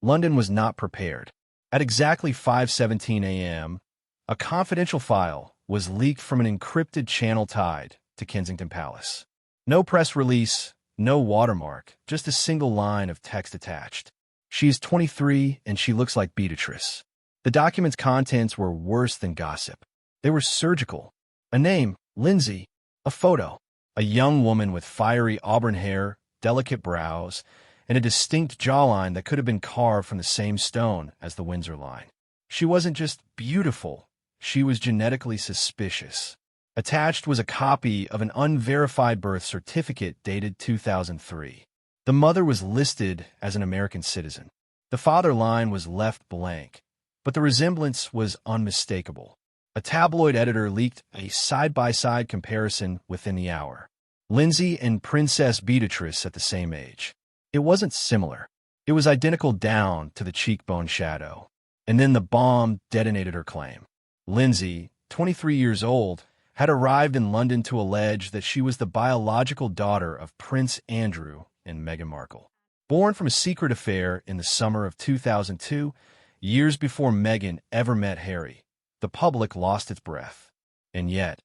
London was not prepared. At exactly 5:17 a.m., a confidential file was leaked from an encrypted channel tied to Kensington Palace. No press release, no watermark, just a single line of text attached. She is 23 and she looks like Beatrice. The document's contents were worse than gossip. They were surgical. A name, Lindsay. A photo. A young woman with fiery auburn hair, delicate brows, and a distinct jawline that could have been carved from the same stone as the Windsor line. She wasn't just beautiful, she was genetically suspicious. Attached was a copy of an unverified birth certificate dated 2003. The mother was listed as an American citizen. The father line was left blank, but the resemblance was unmistakable. A tabloid editor leaked a side-by-side comparison within the hour. Lindsay and Princess Beatrice at the same age. It wasn't similar. It was identical down to the cheekbone shadow. And then the bomb detonated her claim. Lindsay, 23 years old, had arrived in London to allege that she was the biological daughter of Prince Andrew and Meghan Markle. Born from a secret affair in the summer of 2002, years before Meghan ever met Harry, the public lost its breath. And yet,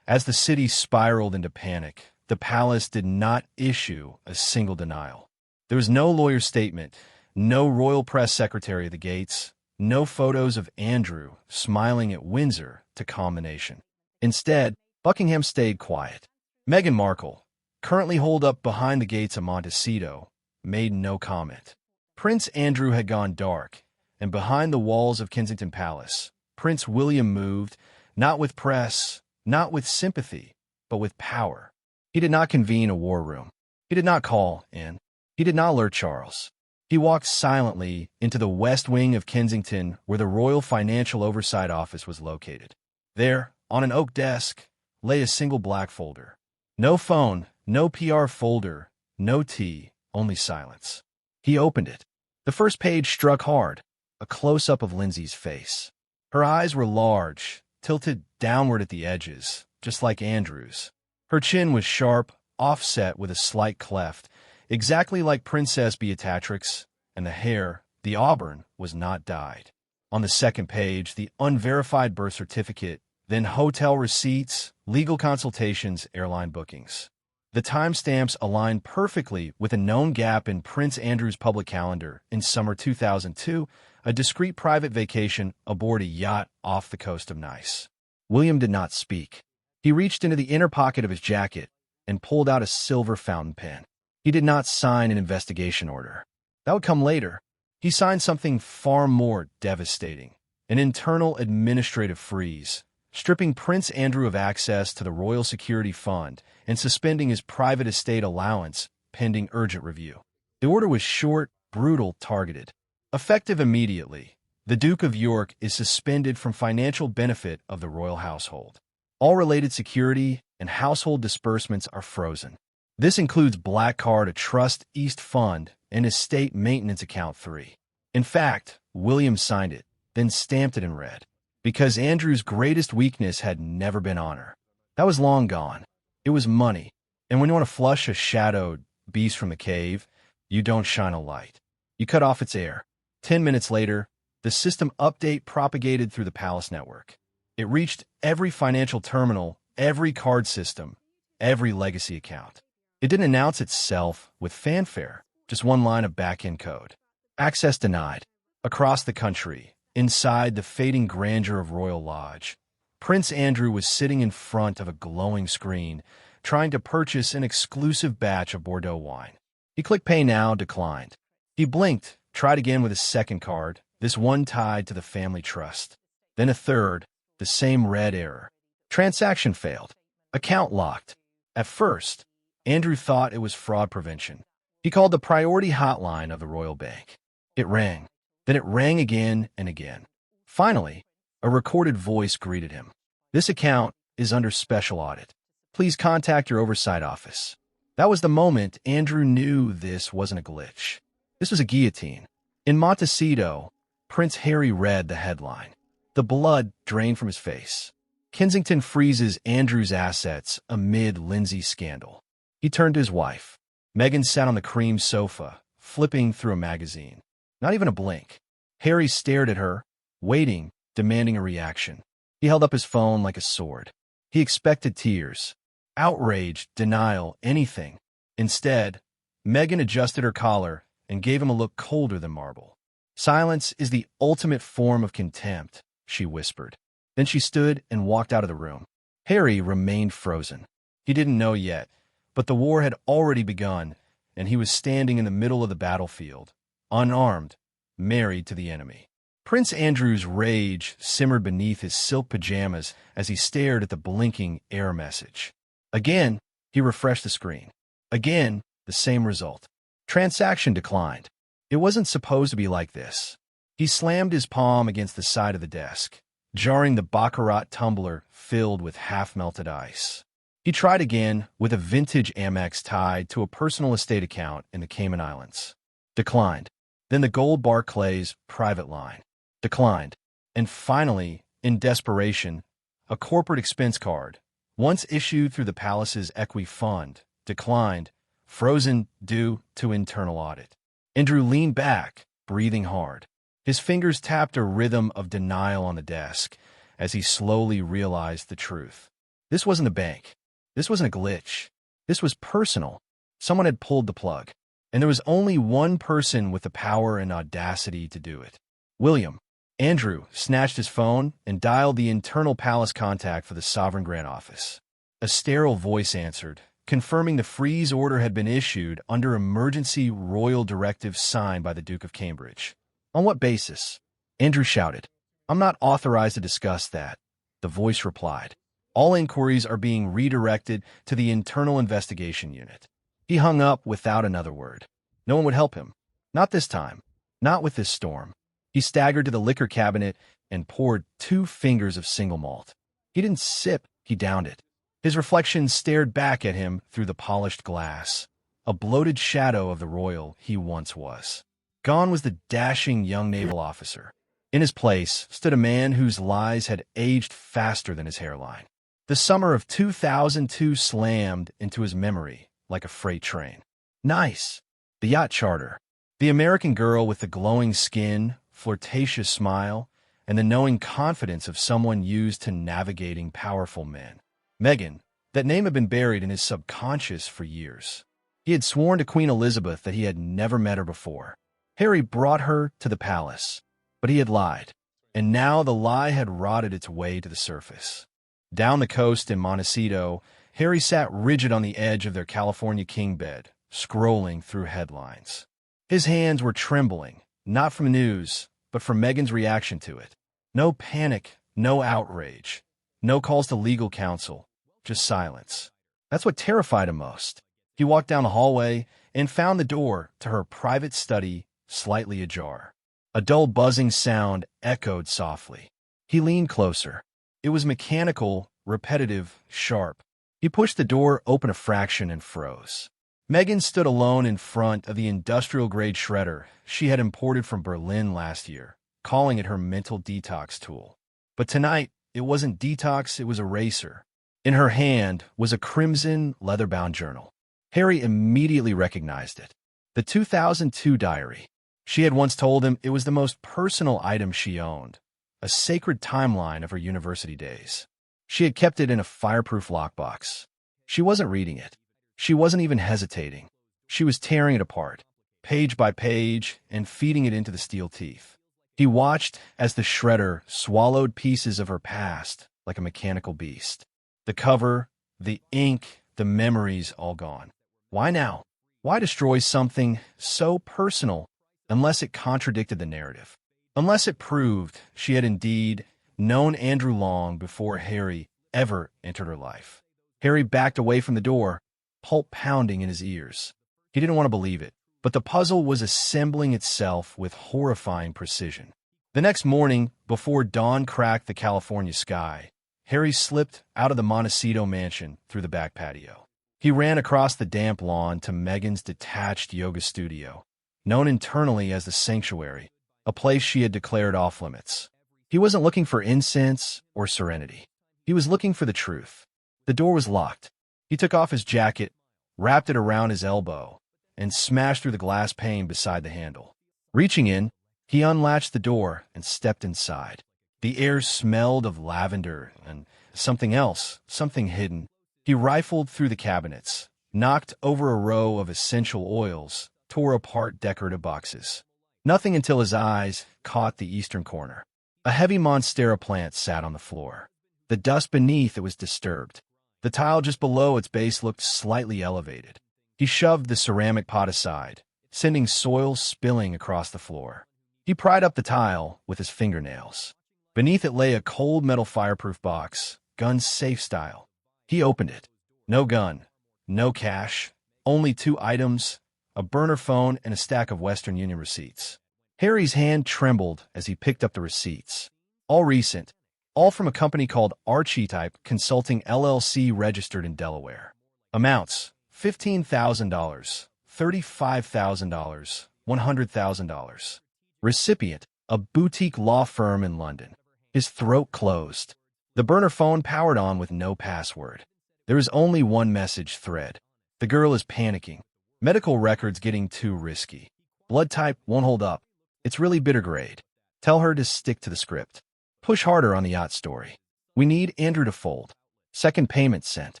as the city spiraled into panic, the palace did not issue a single denial. There was no lawyer statement, no royal press secretary at the gates, no photos of Andrew smiling at Windsor to calm the nation. Instead, Buckingham stayed quiet. Meghan Markle, currently holed up behind the gates of Montecito, made no comment. Prince Andrew had gone dark, and behind the walls of Kensington Palace, Prince William moved, not with press, not with sympathy, but with power. He did not convene a war room. He did not call in. He did not alert Charles. He walked silently into the west wing of Kensington where the Royal Financial Oversight Office was located. There, on an oak desk, lay a single black folder. No phone, no PR folder, no tea, only silence. He opened it. The first page struck hard, a close-up of Lindsay's face. Her eyes were large, tilted downward at the edges, just like Andrew's. Her chin was sharp, offset with a slight cleft, exactly like Princess Beatrix, and the hair, the auburn, was not dyed. On the second page, the unverified birth certificate, then hotel receipts, legal consultations, airline bookings. The timestamps aligned perfectly with a known gap in Prince Andrew's public calendar in summer 2002, a discreet private vacation aboard a yacht off the coast of Nice. William did not speak. He reached into the inner pocket of his jacket and pulled out a silver fountain pen. He did not sign an investigation order. That would come later. He signed something far more devastating, an internal administrative freeze, stripping Prince Andrew of access to the Royal Security Fund and suspending his private estate allowance pending urgent review. The order was short, brutal, targeted. Effective immediately, the Duke of York is suspended from financial benefit of the royal household. All related security and household disbursements are frozen. This includes Black Card, a Trust East Fund, and Estate Maintenance Account 3. In fact, William signed it, then stamped it in red, because Andrew's greatest weakness had never been honor. That was long gone. It was money. And when you want to flush a shadowed beast from the cave, you don't shine a light. You cut off its air. 10 minutes later, the system update propagated through the palace network. It reached every financial terminal, every card system, every legacy account. It didn't announce itself with fanfare, just one line of back-end code. Access denied. Across the country, inside the fading grandeur of Royal Lodge, Prince Andrew was sitting in front of a glowing screen, trying to purchase an exclusive batch of Bordeaux wine. He clicked Pay Now, declined. He blinked, tried again with a second card, this one tied to the family trust. Then a third, the same red error. Transaction failed. Account locked. At first, Andrew thought it was fraud prevention. He called the priority hotline of the Royal Bank. It rang. Then it rang again and again. Finally, a recorded voice greeted him. This account is under special audit. Please contact your oversight office. That was the moment Andrew knew this wasn't a glitch. This was a guillotine. In Montecito, Prince Harry read the headline. The blood drained from his face. Kensington freezes Andrew's assets amid Lindsay's scandal. He turned to his wife. Meghan sat on the cream sofa, flipping through a magazine. Not even a blink. Harry stared at her, waiting, demanding a reaction. He held up his phone like a sword. He expected tears, outrage, denial, anything. Instead, Meghan adjusted her collar and gave him a look colder than marble. "Silence is the ultimate form of contempt," she whispered. Then she stood and walked out of the room. Harry remained frozen. He didn't know yet, but the war had already begun, and he was standing in the middle of the battlefield, unarmed, married to the enemy. Prince Andrew's rage simmered beneath his silk pajamas as he stared at the blinking error message. Again, he refreshed the screen. Again, the same result. Transaction declined. It wasn't supposed to be like this. He slammed his palm against the side of the desk, jarring the baccarat tumbler filled with half-melted ice. He tried again with a vintage Amex tied to a personal estate account in the Cayman Islands. Declined. Then the gold Barclays private line. Declined. And finally, in desperation, a corporate expense card, once issued through the palace's equi fund, declined, frozen due to internal audit. Andrew leaned back, breathing hard. His fingers tapped a rhythm of denial on the desk as he slowly realized the truth. This wasn't a bank. This wasn't a glitch. This was personal. Someone had pulled the plug, and there was only one person with the power and audacity to do it. William. Andrew snatched his phone and dialed the internal palace contact for the Sovereign Grand Office. A sterile voice answered, confirming the freeze order had been issued under emergency royal directive signed by the Duke of Cambridge. On what basis? Andrew shouted. I'm not authorized to discuss that, the voice replied. All inquiries are being redirected to the Internal Investigation Unit. He hung up without another word. No one would help him. Not this time. Not with this storm. He staggered to the liquor cabinet and poured 2 fingers of single malt. He didn't sip, he downed it. His reflection stared back at him through the polished glass, a bloated shadow of the royal he once was. Gone was the dashing young naval officer. In his place stood a man whose lies had aged faster than his hairline. The summer of 2002 slammed into his memory like a freight train. Nice. The yacht charter. The American girl with the glowing skin, flirtatious smile, and the knowing confidence of someone used to navigating powerful men. Meghan, that name had been buried in his subconscious for years. He had sworn to Queen Elizabeth that he had never met her before. Harry brought her to the palace, but he had lied, and now the lie had rotted its way to the surface. Down the coast in Montecito, Harry sat rigid on the edge of their California king bed, scrolling through headlines. His hands were trembling, not from news, but from Meghan's reaction to it. No panic, no outrage, no calls to legal counsel, just silence. That's what terrified him most. He walked down the hallway and found the door to her private study slightly ajar. A dull buzzing sound echoed softly. He leaned closer. It was mechanical, repetitive, sharp. He pushed the door open a fraction and froze. Meghan stood alone in front of the industrial-grade shredder she had imported from Berlin last year, calling it her mental detox tool. But tonight, it wasn't detox, it was eraser. In her hand was a crimson, leather-bound journal. Harry immediately recognized it. The 2002 diary. She had once told him it was the most personal item she owned, a sacred timeline of her university days. She had kept it in a fireproof lockbox. She wasn't reading it. She wasn't even hesitating. She was tearing it apart, page by page, and feeding it into the steel teeth. He watched as the shredder swallowed pieces of her past like a mechanical beast. The cover, the ink, the memories all gone. Why now? Why destroy something so personal unless it contradicted the narrative? Unless it proved she had indeed known Andrew long before Harry ever entered her life. Harry backed away from the door, pulp pounding in his ears. He didn't want to believe it, but the puzzle was assembling itself with horrifying precision. The next morning, before dawn cracked the California sky, Harry slipped out of the Montecito mansion through the back patio. He ran across the damp lawn to Meghan's detached yoga studio, known internally as the Sanctuary, a place she had declared off-limits. He wasn't looking for incense or serenity. He was looking for the truth. The door was locked. He took off his jacket, wrapped it around his elbow, and smashed through the glass pane beside the handle. Reaching in, he unlatched the door and stepped inside. The air smelled of lavender and something else, something hidden. He rifled through the cabinets, knocked over a row of essential oils, tore apart decorative boxes. Nothing until his eyes caught the eastern corner. A heavy monstera plant sat on the floor. The dust beneath it was disturbed. The tile just below its base looked slightly elevated. He shoved the ceramic pot aside, sending soil spilling across the floor. He pried up the tile with his fingernails. Beneath it lay a cold metal fireproof box, gun safe style. He opened it. No gun, no cash, only 2 items, a burner phone and a stack of Western Union receipts. Harry's hand trembled as he picked up the receipts. All recent, all from a company called Archie Consulting LLC registered in Delaware. Amounts: $15,000, $35,000, $100,000. Recipient: a boutique law firm in London. His throat closed. The burner phone powered on with no password. There is only one message thread. The girl is panicking. Medical records getting too risky. Blood type won't hold up. It's really bitter grade. Tell her to stick to the script. Push harder on the yacht story. We need Andrew to fold. Second payment sent.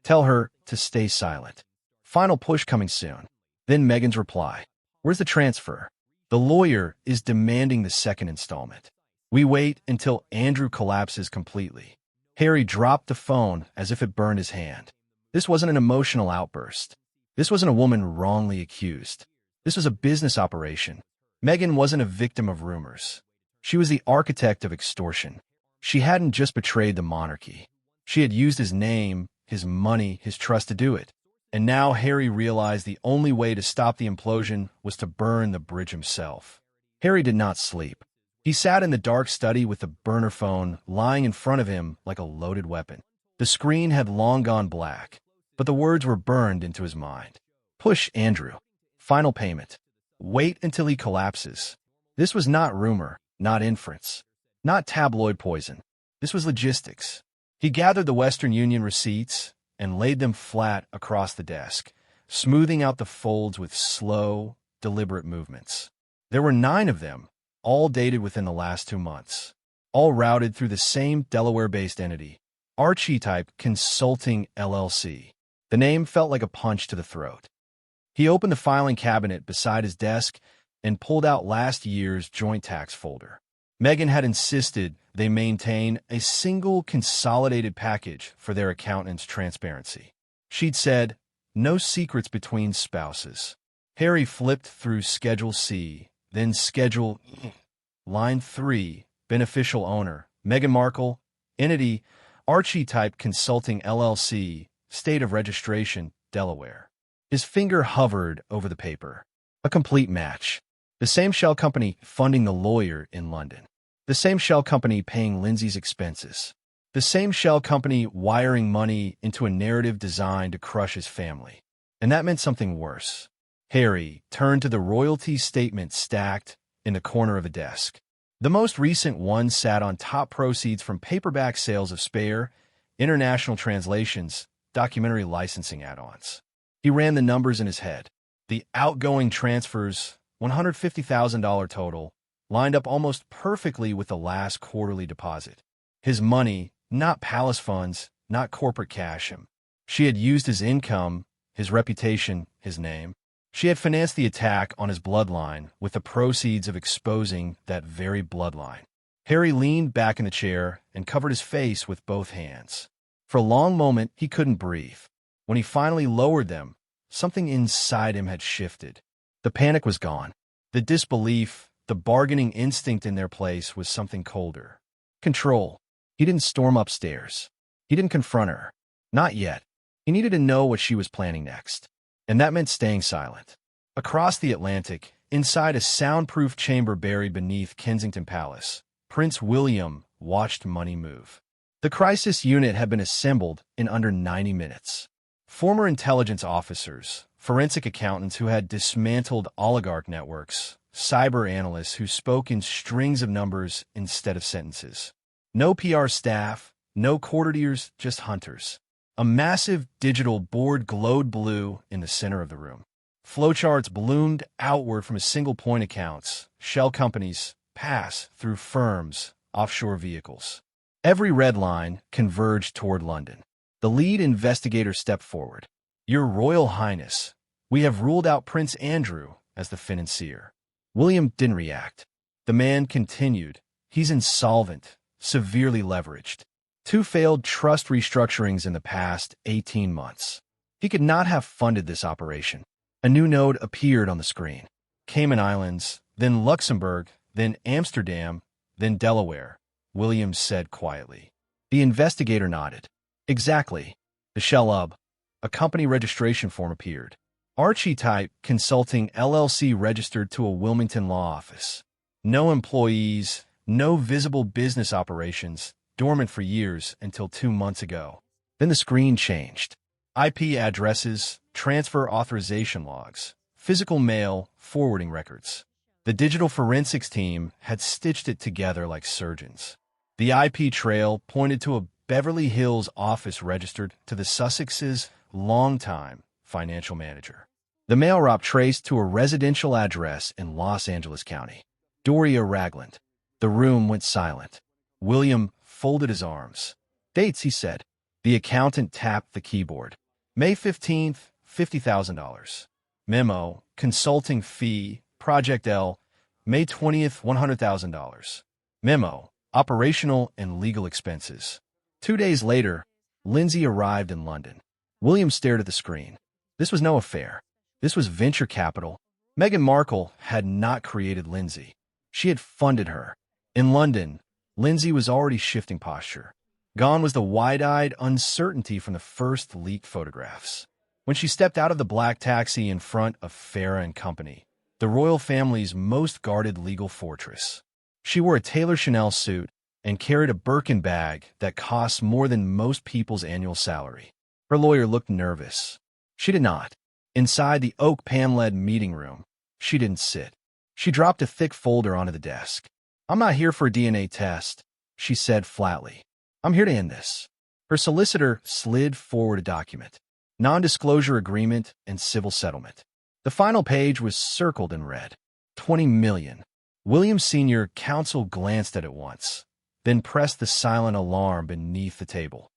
Tell her to stay silent. Final push coming soon. Then Meghan's reply. Where's the transfer? The lawyer is demanding the second installment. We wait until Andrew collapses completely. Harry dropped the phone as if it burned his hand. This wasn't an emotional outburst. This wasn't a woman wrongly accused. This was a business operation. Meghan wasn't a victim of rumors. She was the architect of extortion. She hadn't just betrayed the monarchy. She had used his name, his money, his trust to do it. And now Harry realized the only way to stop the implosion was to burn the bridge himself. Harry did not sleep. He sat in the dark study with the burner phone lying in front of him like a loaded weapon. The screen had long gone black, but the words were burned into his mind. Push Andrew. Final payment. Wait until he collapses. This was not rumor, not inference, not tabloid poison. This was logistics. He gathered the Western Union receipts and laid them flat across the desk, smoothing out the folds with slow, deliberate movements. There were 9 of them, all dated within the last 2 months, all routed through the same Delaware-based entity, Archie Consulting LLC. The name felt like a punch to the throat. He opened the filing cabinet beside his desk and pulled out last year's joint tax folder. Meghan had insisted they maintain a single consolidated package for their accountant's transparency. She'd said, no secrets between spouses. Harry flipped through Schedule C, then Schedule E. Line 3, beneficial owner, Meghan Markle, entity, Archie Consulting LLC, state of registration, Delaware. His finger hovered over the paper. A complete match. The same shell company funding the lawyer in London. The same shell company paying Lindsay's expenses. The same shell company wiring money into a narrative designed to crush his family. And that meant something worse. Harry turned to the royalty statement stacked in the corner of a desk. The most recent one sat on top proceeds from paperback sales of Spare, international translations, documentary licensing add-ons. He ran the numbers in his head. The outgoing transfers, $150,000 total, lined up almost perfectly with the last quarterly deposit. His money, not palace funds, not corporate cash. She had used his income, his reputation, his name. She had financed the attack on his bloodline with the proceeds of exposing that very bloodline. Harry leaned back in the chair and covered his face with both hands. For a long moment, he couldn't breathe. When he finally lowered them, something inside him had shifted. The panic was gone. The disbelief, the bargaining instinct in their place was something colder. Control. He didn't storm upstairs. He didn't confront her. Not yet. He needed to know what she was planning next. And that meant staying silent. Across the Atlantic, inside a soundproof chamber buried beneath Kensington Palace, Prince William watched money move. The crisis unit had been assembled in under 90 minutes. Former intelligence officers, forensic accountants who had dismantled oligarch networks, cyber analysts who spoke in strings of numbers instead of sentences. No PR staff, no courtiers, just hunters. A massive digital board glowed blue in the center of the room. Flowcharts bloomed outward from a single point accounts, shell companies, pass through firms, offshore vehicles. Every red line converged toward London. The lead investigator stepped forward. "Your Royal Highness, we have ruled out Prince Andrew as the financier." William didn't react. The man continued. "He's insolvent, severely leveraged. 2 failed trust restructurings in the past 18 months. He could not have funded this operation." A new node appeared on the screen. Cayman Islands, then Luxembourg, then Amsterdam, then Delaware, Williams said quietly. The investigator nodded. "Exactly." The shell a company registration form appeared. Archie Type Consulting LLC registered to a Wilmington law office. No employees, no visible business operations, dormant for years until 2 months ago. Then the screen changed. IP addresses, transfer authorization logs, physical mail, forwarding records. The digital forensics team had stitched it together like surgeons. The IP trail pointed to a Beverly Hills office registered to the Sussex's longtime financial manager. The mail route traced to a residential address in Los Angeles County. Doria Ragland. The room went silent. William folded his arms. "Dates," he said. The accountant tapped the keyboard. "May 15th, $50,000. Memo, consulting fee, Project L, May 20th, $100,000. Memo, operational and legal expenses." 2 days later, Lindsay arrived in London. William stared at the screen. This was no affair. This was venture capital. Meghan Markle had not created Lindsay. She had funded her. In London, Lindsay was already shifting posture. Gone was the wide-eyed uncertainty from the first leaked photographs. When she stepped out of the black taxi in front of Farah and Company, the royal family's most guarded legal fortress, she wore a Taylor Chanel suit and carried a Birkin bag that cost more than most people's annual salary. Her lawyer looked nervous. She did not. Inside the oak paneled meeting room, she didn't sit. She dropped a thick folder onto the desk. "I'm not here for a DNA test," she said flatly. "I'm here to end this." Her solicitor slid forward a document. Non-disclosure agreement and civil settlement. The final page was circled in red. 20 million. William's senior counsel glanced at it once, then pressed the silent alarm beneath the table.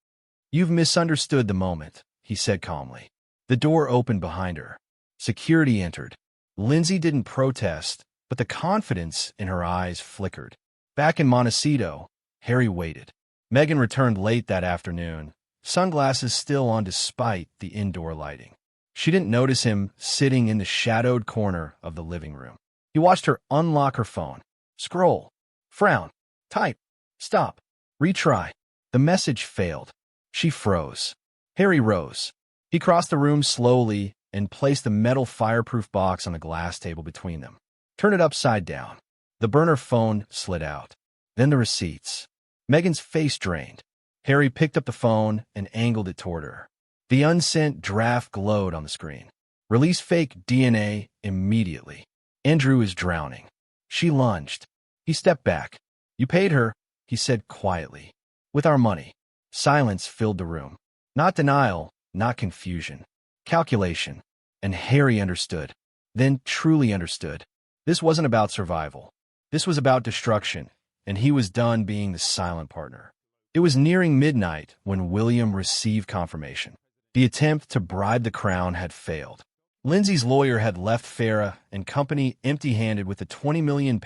"You've misunderstood the moment," he said calmly. The door opened behind her. Security entered. Lindsay didn't protest, but the confidence in her eyes flickered. Back in Montecito, Harry waited. Meghan returned late that afternoon, sunglasses still on despite the indoor lighting. She didn't notice him sitting in the shadowed corner of the living room. He watched her unlock her phone, scroll, frown, type, stop, retry. The message failed. She froze. Harry rose. He crossed the room slowly and placed the metal fireproof box on a glass table between them. Turn it upside down. The burner phone slid out. Then the receipts. Meghan's face drained. Harry picked up the phone and angled it toward her. The unsent draft glowed on the screen. "Release fake DNA immediately. Andrew is drowning." She lunged. He stepped back. "You paid her," he said quietly. "With our money." Silence filled the room. Not denial, not confusion. Calculation. And Harry understood. Then truly understood. This wasn't about survival. This was about destruction, and he was done being the silent partner. It was nearing midnight when William received confirmation. The attempt to bribe the crown had failed. Lindsay's lawyer had left Farah and Company empty-handed with the £20 million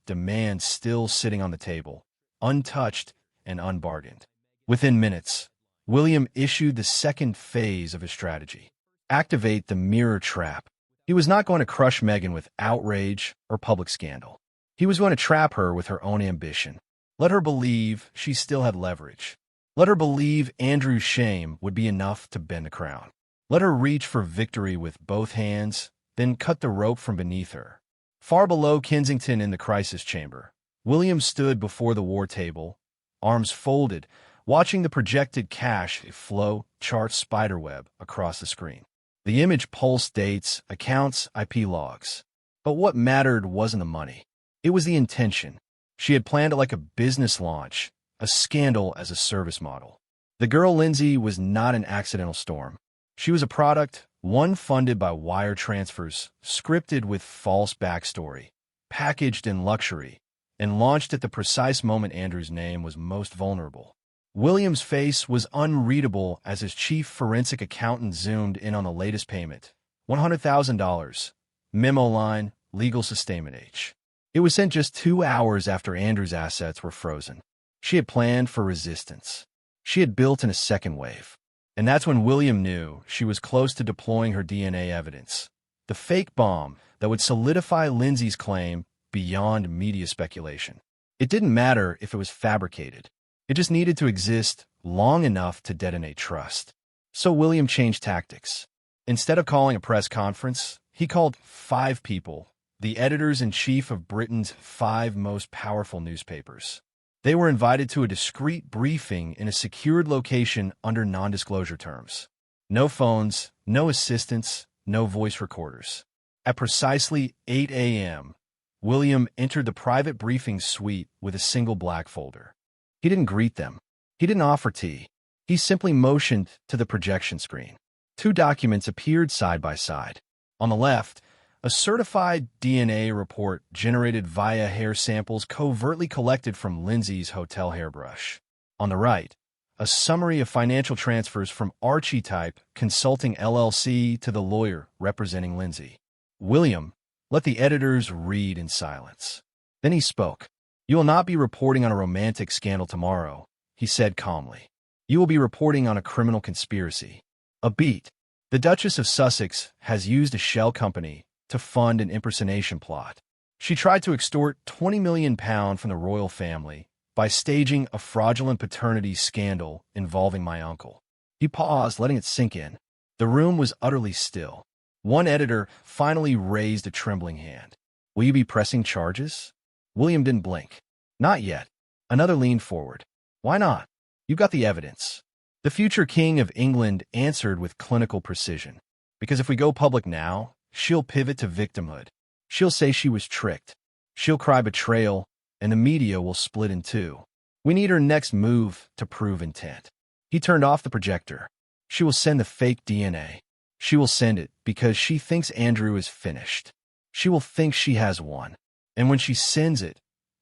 demand still sitting on the table, untouched and unbargained. Within minutes, William issued the second phase of his strategy. Activate the mirror trap. He was not going to crush Meghan with outrage or public scandal. He was going to trap her with her own ambition. Let her believe she still had leverage. Let her believe Andrew's shame would be enough to bend the crown. Let her reach for victory with both hands, then cut the rope from beneath her. Far below Kensington in the crisis chamber, William stood before the war table, arms folded, watching the projected cash flow chart spiderweb across the screen. The image pulsed dates, accounts, IP logs. But what mattered wasn't the money. It was the intention. She had planned it like a business launch, a scandal as a service model. The girl Lindsay was not an accidental storm. She was a product, One funded by wire transfers, scripted with false backstory, packaged in luxury, and launched at the precise moment Andrew's name was most vulnerable. William's face was unreadable as his chief forensic accountant zoomed in on the latest payment. $100,000. Memo line, legal sustainment H. It was sent just 2 hours after Andrew's assets were frozen. She had planned for resistance. She had built in a second wave. And that's when William knew she was close to deploying her DNA evidence. The fake bomb that would solidify Lindsay's claim beyond media speculation. It didn't matter if it was fabricated. It just needed to exist long enough to detonate trust. So William changed tactics. Instead of calling a press conference, he called 5 people, the editors-in-chief of Britain's 5 most powerful newspapers. They were invited to a discreet briefing in a secured location under non-disclosure terms. No phones, no assistants, no voice recorders. At precisely 8 a.m., William entered the private briefing suite with a single black folder. He didn't greet them. He didn't offer tea. He simply motioned to the projection screen. 2 documents appeared side by side. On the left, a certified DNA report generated via hair samples covertly collected from Lindsay's hotel hairbrush. On the right, a summary of financial transfers from Archie Type Consulting LLC to the lawyer representing Lindsay. William let the editors read in silence. Then he spoke. "You will not be reporting on a romantic scandal tomorrow," he said calmly. "You will be reporting on a criminal conspiracy. A beat. The Duchess of Sussex has used a shell company to fund an impersonation plot. She tried to extort £20 million from the royal family by staging a fraudulent paternity scandal involving my uncle." He paused, letting it sink in. The room was utterly still. One editor finally raised a trembling hand. "Will you be pressing charges?" William didn't blink. "Not yet." Another leaned forward. "Why not? You've got the evidence." The future King of England answered with clinical precision. "Because if we go public now, she'll pivot to victimhood. She'll say she was tricked. She'll cry betrayal, and the media will split in 2. We need her next move to prove intent." He turned off the projector. "She will send the fake DNA. She will send it because she thinks Andrew is finished. She will think she has won. And when she sends it,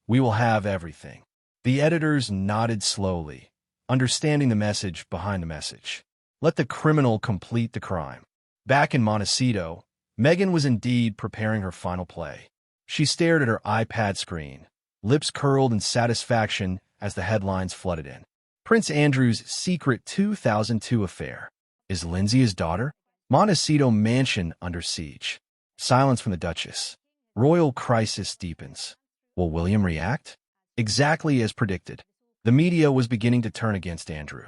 we will have everything." The editors nodded slowly, understanding the message behind the message. Let the criminal complete the crime. Back in Montecito, Meghan was indeed preparing her final play. She stared at her iPad screen, lips curled in satisfaction as the headlines flooded in. Prince Andrew's secret 2002 affair. Is Lindsay his daughter? Montecito mansion under siege. Silence from the Duchess. Royal crisis deepens. Will William react? Exactly as predicted. The media was beginning to turn against Andrew.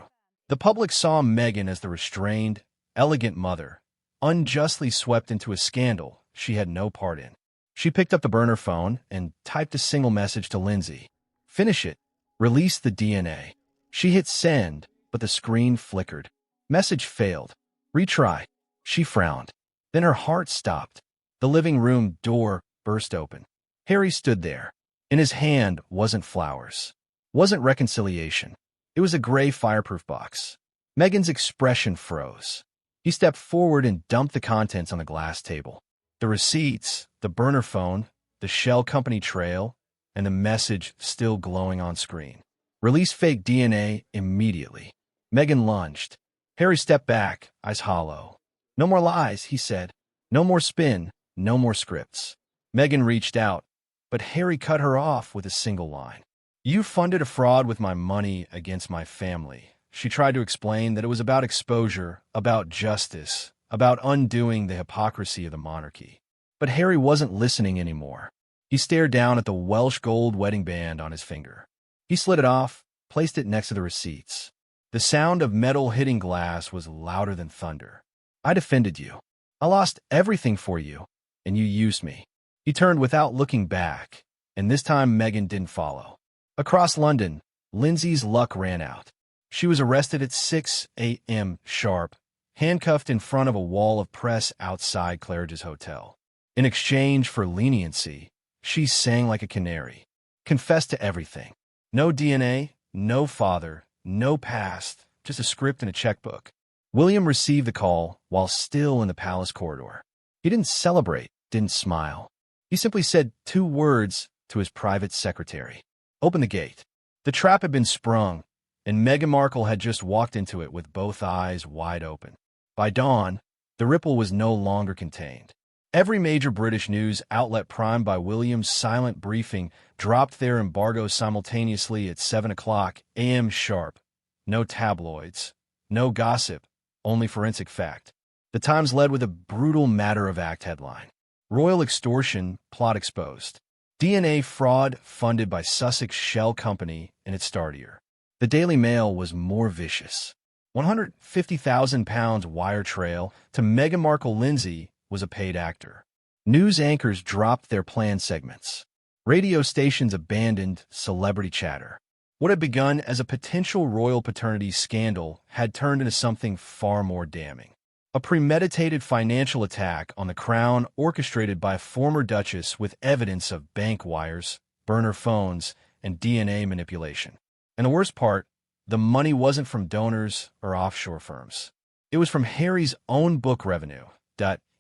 The public saw Meghan as the restrained, elegant mother, unjustly swept into a scandal she had no part in. She picked up the burner phone and typed a single message to Lindsay. "Finish it. Release the DNA." She hit send, but the screen flickered. Message failed. "Retry." She frowned. Then her heart stopped. The living room door burst open. Harry stood there. In his hand wasn't flowers. Wasn't reconciliation. It was a gray fireproof box. Meghan's expression froze. He stepped forward and dumped the contents on the glass table. The receipts, the burner phone, the shell company trail, and the message still glowing on screen. "Release fake DNA immediately." Meghan lunged. Harry stepped back, eyes hollow. "No more lies," he said. "No more spin, no more scripts." Meghan reached out, but Harry cut her off with a single line. "You funded a fraud with my money against my family." She tried to explain that it was about exposure, about justice, about undoing the hypocrisy of the monarchy. But Harry wasn't listening anymore. He stared down at the Welsh gold wedding band on his finger. He slid it off, placed it next to the receipts. The sound of metal hitting glass was louder than thunder. "I defended you. I lost everything for you, and you used me." He turned without looking back, and this time Meghan didn't follow. Across London, Lindsay's luck ran out. She was arrested at 6 a.m. sharp, handcuffed in front of a wall of press outside Claridge's hotel. In exchange for leniency, she sang like a canary, confessed to everything. No DNA, no father, no past, just a script and a checkbook. William received the call while still in the palace corridor. He didn't celebrate, didn't smile. He simply said 2 words to his private secretary. Open the gate. The trap had been sprung, and Meghan Markle had just walked into it with both eyes wide open. By dawn, the ripple was no longer contained. Every major British news outlet primed by William's silent briefing dropped their embargo simultaneously at 7 o'clock a.m. sharp. No tabloids, no gossip, only forensic fact. The Times led with a brutal matter-of-fact headline. Royal extortion, plot exposed. DNA fraud funded by Sussex Shell Company and its starter. The Daily Mail was more vicious. £150,000 wire trail to Meghan Markle. Lindsay was a paid actor. News anchors dropped their planned segments. Radio stations abandoned celebrity chatter. What had begun as a potential royal paternity scandal had turned into something far more damning. A premeditated financial attack on the crown orchestrated by a former duchess with evidence of bank wires, burner phones, and DNA manipulation. And the worst part, the money wasn't from donors or offshore firms. It was from Harry's own book revenue.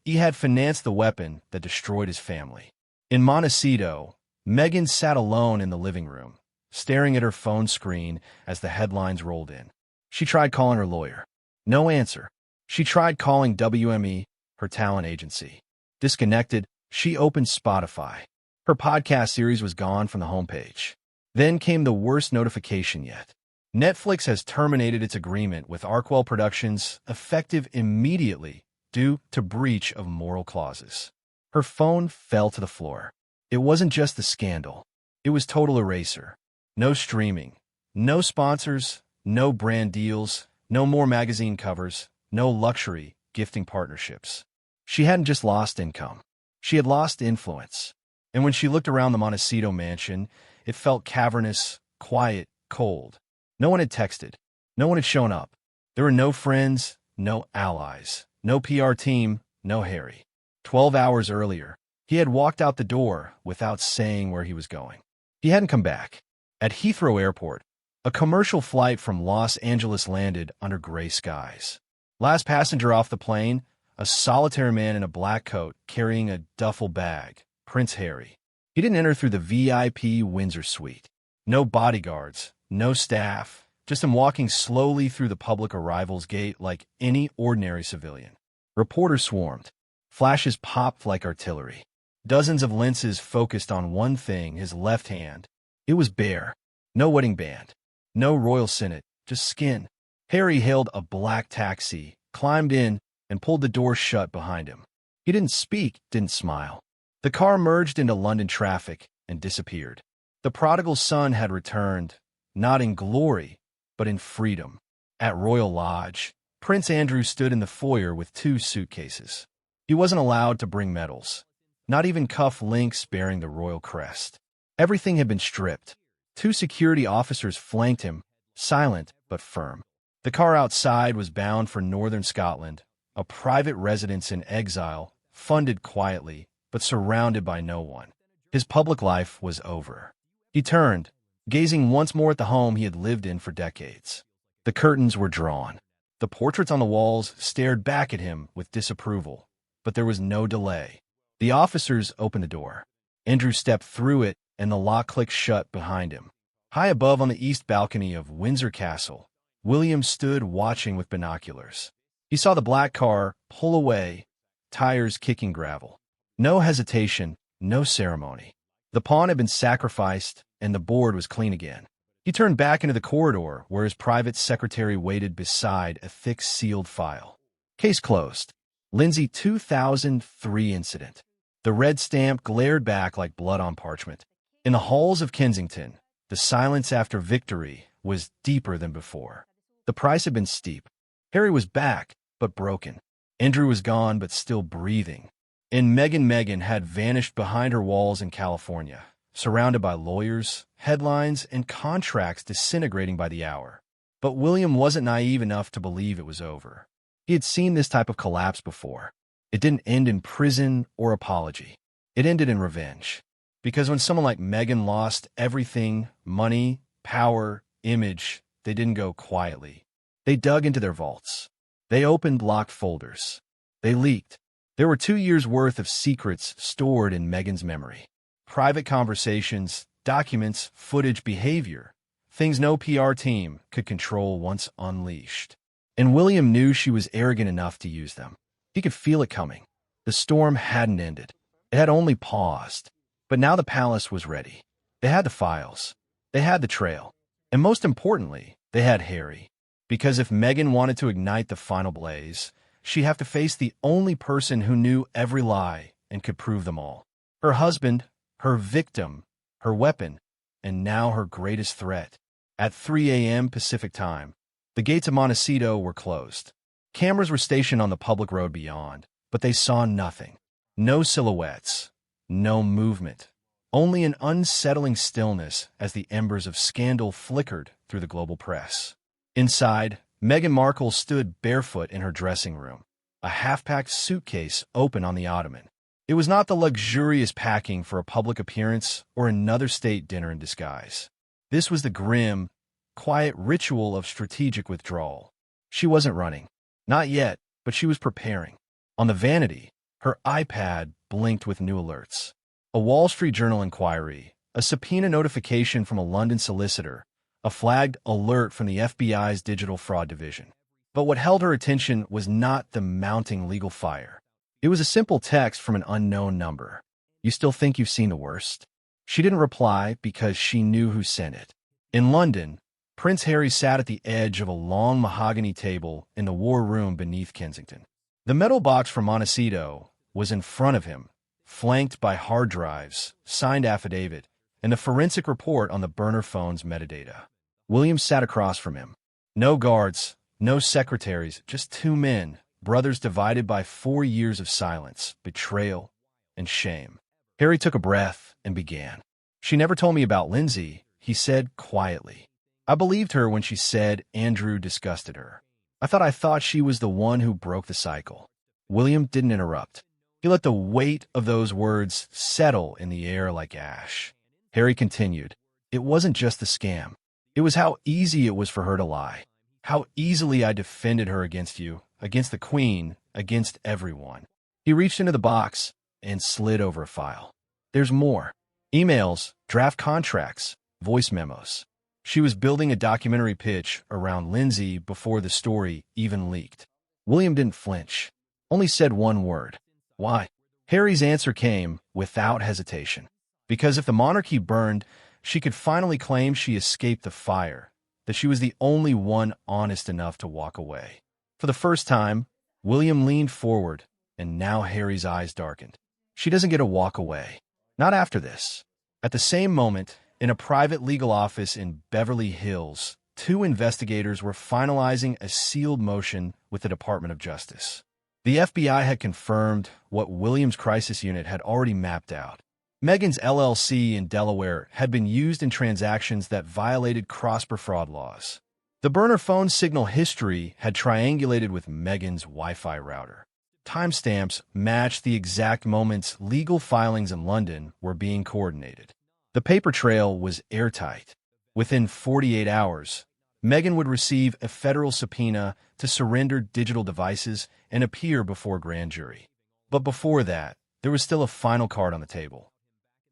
He had financed the weapon that destroyed his family. In Montecito, Meghan sat alone in the living room, staring at her phone screen as the headlines rolled in. She tried calling her lawyer. No answer. She tried calling WME, her talent agency. Disconnected, she opened Spotify. Her podcast series was gone from the homepage. Then came the worst notification yet. Netflix has terminated its agreement with Archwell Productions, effective immediately due to breach of moral clauses. Her phone fell to the floor. It wasn't just the scandal. It was total eraser. No streaming, no sponsors, no brand deals, no more magazine covers, no luxury gifting partnerships. She hadn't just lost income. She had lost influence. And when she looked around the Montecito mansion, it felt cavernous, quiet, cold. No one had texted. No one had shown up. There were no friends, no allies, no PR team, no Harry. 12 hours earlier, he had walked out the door without saying where he was going. He hadn't come back. At Heathrow Airport, a commercial flight from Los Angeles landed under gray skies. Last passenger off the plane, a solitary man in a black coat carrying a duffel bag, Prince Harry. He didn't enter through the VIP Windsor suite. No bodyguards, no staff, just him walking slowly through the public arrivals gate like any ordinary civilian. Reporters swarmed. Flashes popped like artillery. Dozens of lenses focused on one thing, his left hand. It was bare. No wedding band. No royal signet, just skin. Harry hailed a black taxi, climbed in, and pulled the door shut behind him. He didn't speak, didn't smile. The car merged into London traffic and disappeared. The prodigal son had returned, not in glory, but in freedom. At Royal Lodge, Prince Andrew stood in the foyer with 2 suitcases. He wasn't allowed to bring medals, not even cuff links bearing the royal crest. Everything had been stripped. 2 security officers flanked him, silent but firm. The car outside was bound for northern Scotland, a private residence in exile, funded quietly, but surrounded by no one. His public life was over. He turned, gazing once more at the home he had lived in for decades. The curtains were drawn. The portraits on the walls stared back at him with disapproval, but there was no delay. The officers opened the door. Andrew stepped through it, and the lock clicked shut behind him. High above on the east balcony of Windsor Castle, William stood watching with binoculars. He saw the black car pull away, tires kicking gravel. No hesitation, no ceremony. The pawn had been sacrificed, and the board was clean again. He turned back into the corridor where his private secretary waited beside a thick sealed file. Case closed. Lindsay 2003 incident. The red stamp glared back like blood on parchment. In the halls of Kensington, the silence after victory was deeper than before. The price had been steep. Harry was back, but broken. Andrew was gone, but still breathing. And Meghan had vanished behind her walls in California, surrounded by lawyers, headlines, and contracts disintegrating by the hour. But William wasn't naive enough to believe it was over. He had seen this type of collapse before. It didn't end in prison or apology. It ended in revenge. Because when someone like Meghan lost everything, money, power, image, they didn't go quietly. They dug into their vaults. They opened locked folders. They leaked. There were 2 years' worth of secrets stored in Meghan's memory. Private conversations, documents, footage, behavior. Things no PR team could control once unleashed. And William knew she was arrogant enough to use them. He could feel it coming. The storm hadn't ended. It had only paused. But now the palace was ready. They had the files. They had the trail. And most importantly, they had Harry. Because if Meghan wanted to ignite the final blaze, she'd have to face the only person who knew every lie and could prove them all. Her husband, her victim, her weapon, and now her greatest threat. At 3 a.m. Pacific time, the gates of Montecito were closed. Cameras were stationed on the public road beyond, but they saw nothing. No silhouettes, no movement, only an unsettling stillness as the embers of scandal flickered through the global press. Inside, Meghan Markle stood barefoot in her dressing room, a half-packed suitcase open on the ottoman. It was not the luxurious packing for a public appearance or another state dinner in disguise. This was the grim, quiet ritual of strategic withdrawal. She wasn't running. Not yet, but she was preparing. On the vanity, her iPad blinked with new alerts. A Wall Street Journal inquiry, a subpoena notification from a London solicitor, a flagged alert from the FBI's Digital Fraud Division. But what held her attention was not the mounting legal fire. It was a simple text from an unknown number. "You still think you've seen the worst?" She didn't reply because she knew who sent it. In London, Prince Harry sat at the edge of a long mahogany table in the war room beneath Kensington. The metal box from Montecito was in front of him, flanked by hard drives, signed affidavit, and the forensic report on the burner phone's metadata. William sat across from him. No guards, no secretaries, just two men, brothers divided by 4 years of silence, betrayal, and shame. Harry took a breath and began. "She never told me about Lindsay," he said quietly. "I believed her when she said Andrew disgusted her. I thought she was the one who broke the cycle." William didn't interrupt. He let the weight of those words settle in the air like ash. Harry continued, "It wasn't just the scam. It was how easy it was for her to lie. How easily I defended her against you, against the Queen, against everyone." He reached into the box and slid over a file. "There's more. Emails, draft contracts, voice memos." She was building a documentary pitch around Lindsay before the story even leaked. William didn't flinch, only said one word. "Why?" Harry's answer came without hesitation. Because if the monarchy burned, she could finally claim she escaped the fire, that she was the only one honest enough to walk away. For the first time, William leaned forward, and now Harry's eyes darkened. "She doesn't get to walk away. Not after this." At the same moment, in a private legal office in Beverly Hills, 2 investigators were finalizing a sealed motion with the Department of Justice. The FBI had confirmed what William's crisis unit had already mapped out. Meghan's LLC in Delaware had been used in transactions that violated cross-border fraud laws. The burner phone signal history had triangulated with Meghan's Wi-Fi router. Timestamps matched the exact moments legal filings in London were being coordinated. The paper trail was airtight. Within 48 hours, Meghan would receive a federal subpoena to surrender digital devices and appear before a grand jury. But before that, there was still a final card on the table.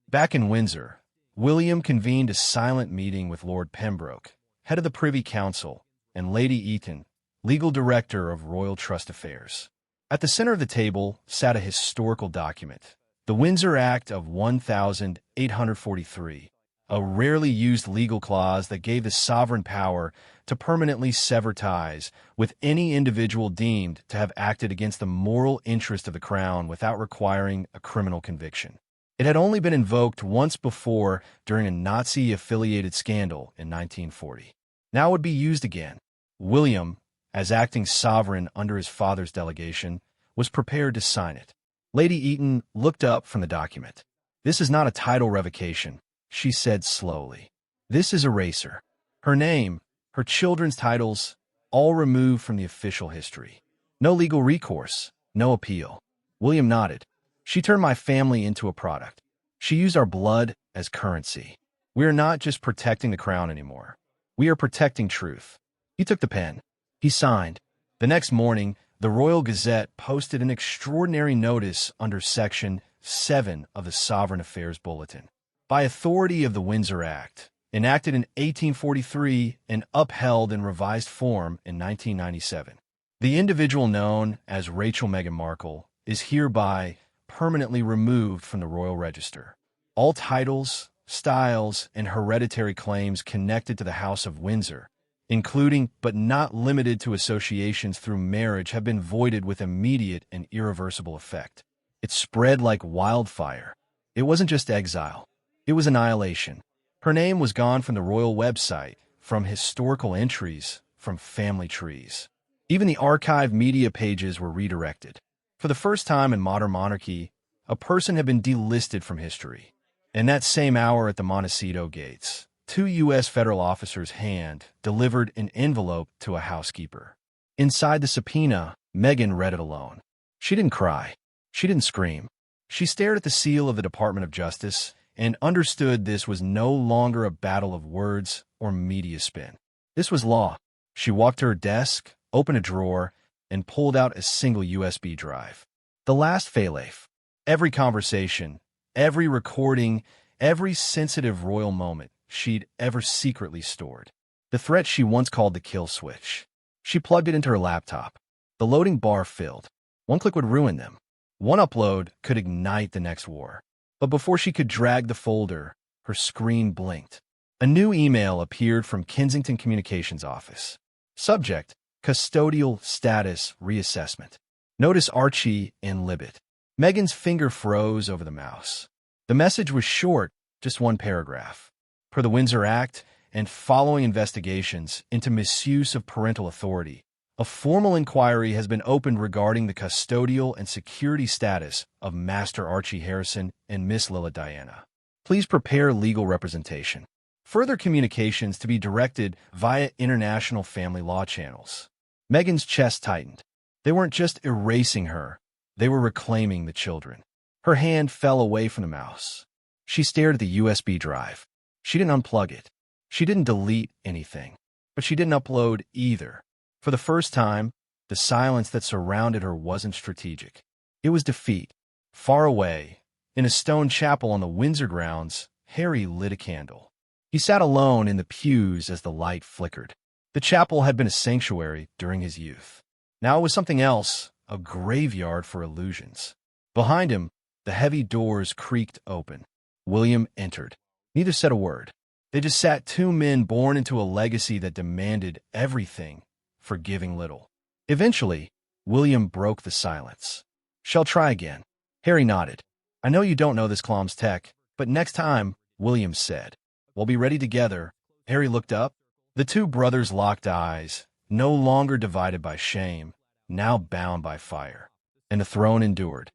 Back in Windsor, William convened a silent meeting with Lord Pembroke, head of the Privy Council, and Lady Eaton, legal director of Royal Trust Affairs. At the center of the table sat a historical document, the Windsor Act of 1843, a rarely used legal clause that gave the sovereign power to permanently sever ties with any individual deemed to have acted against the moral interest of the crown without requiring a criminal conviction. It had only been invoked once before during a Nazi-affiliated scandal in 1940. Now it would be used again. William, as acting sovereign under his father's delegation, was prepared to sign it. Lady Eaton looked up from the document. "This is not a title revocation," she said slowly. "This is erasure. Her name, her children's titles, all removed from the official history. No legal recourse, no appeal." William nodded. "She turned my family into a product. She used our blood as currency. We are not just protecting the crown anymore. We are protecting truth." He took the pen. He signed. The next morning, the Royal Gazette posted an extraordinary notice under Section 7 of the Sovereign Affairs Bulletin. By authority of the Windsor Act, enacted in 1843 and upheld in revised form in 1997, the individual known as Rachel Meghan Markle is hereby permanently removed from the Royal Register. All titles, styles, and hereditary claims connected to the House of Windsor, including but not limited to associations through marriage, have been voided with immediate and irreversible effect. It spread like wildfire. It wasn't just exile. It was annihilation. Her name was gone from the royal website, from historical entries, from family trees. Even the archive media pages were redirected. For the first time in modern monarchy, a person had been delisted from history. In that same hour at the Montecito gates, 2 U.S. federal officers hand-delivered an envelope to a housekeeper. Inside the subpoena, Meghan read it alone. She didn't cry. She didn't scream. She stared at the seal of the Department of Justice and understood this was no longer a battle of words or media spin. This was law. She walked to her desk, opened a drawer, and pulled out a single USB drive. The last fail-safe. Every conversation, every recording, every sensitive royal moment she'd ever secretly stored. The threat she once called the kill switch. She plugged it into her laptop. The loading bar filled. One click would ruin them. One upload could ignite the next war. But before she could drag the folder, her screen blinked. A new email appeared from Kensington Communications Office. Subject: Custodial Status Reassessment. Notice Archie and Lilibet. Meghan's finger froze over the mouse. The message was short, just one paragraph. Per the Windsor Act, and following investigations into misuse of parental authority, a formal inquiry has been opened regarding the custodial and security status of Master Archie Harrison and Miss Lila Diana. Please prepare legal representation. Further communications to be directed via international family law channels. Meghan's chest tightened. They weren't just erasing her. They were reclaiming the children. Her hand fell away from the mouse. She stared at the USB drive. She didn't unplug it. She didn't delete anything. But she didn't upload either. For the first time, the silence that surrounded her wasn't strategic. It was defeat. Far away, in a stone chapel on the Windsor grounds, Harry lit a candle. He sat alone in the pews as the light flickered. The chapel had been a sanctuary during his youth. Now it was something else, a graveyard for illusions. Behind him, the heavy doors creaked open. William entered. Neither said a word. They just sat, 2 men born into a legacy that demanded everything, forgiving little. Eventually, William broke the silence. "Shall try again." Harry nodded. "I know you don't know this clom's tech, but next time," William said. "We'll be ready together." Harry looked up. The 2 brothers locked eyes, no longer divided by shame, now bound by fire. And the throne endured.